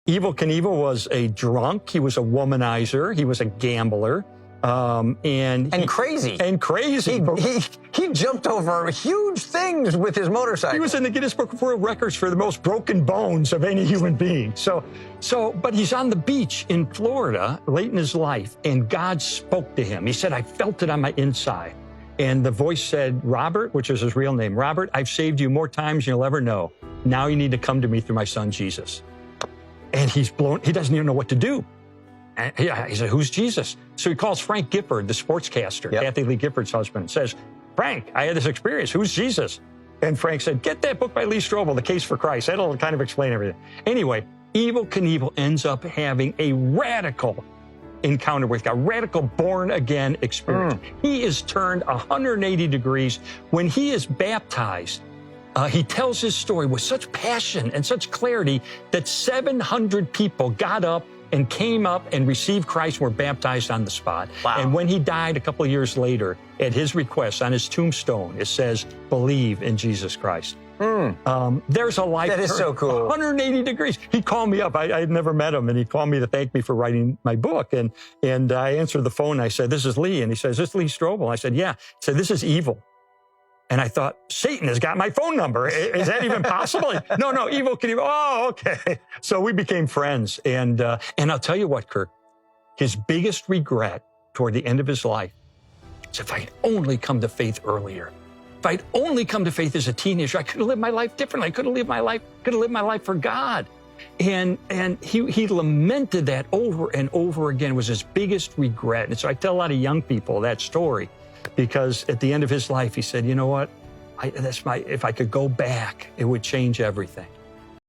Evel Knievel was a drunk. He was a womanizer. He was a gambler. And crazy. And crazy. He jumped over huge things with his motorcycle. He was in the Guinness Book of World Records for the most broken bones of any human being. But he's on the beach in Florida late in his life, and God spoke to him. He said, I felt it on my inside. And the voice said, Robert, which is his real name, Robert, I've saved you more times than you'll ever know. Now you need to come to me through my son, Jesus. And he's blown, he doesn't even know what to do. And he said, who's Jesus? So he calls Frank Gifford, the sportscaster, Kathy Lee Gifford's husband, and says, Frank, I had this experience. Who's Jesus? And Frank said, get that book by Lee Strobel, The Case for Christ. That'll kind of explain everything. Anyway, Evel Knievel ends up having a radical encounter with God, radical born-again experience. He is turned 180 degrees. When he is baptized, he tells his story with such passion and such clarity that 700 people got up and came up and received Christ and were baptized on the spot. Wow. And when he died a couple of years later, at his request, on his tombstone, it says, believe in Jesus Christ. There's a life. That is so cool. 180 degrees. He called me up. I had never met him, and he called me to thank me for writing my book. And I answered the phone. I said, this is Lee. And he says, this is Lee Strobel. I said, yeah. He said, this is Evel. And I thought, Satan has got my phone number. Is that even possible? No, Evel Knievel. Oh, okay. So we became friends. And I'll tell you what, Kirk, his biggest regret toward the end of his life is if I had only come to faith earlier. If I'd only come to faith as a teenager, I could have lived my life differently. I could have lived my life for God. And he lamented that over and over again. It was his biggest regret. And so I tell a lot of young people that story, because at the end of his life, he said, you know what? If I could go back, it would change everything.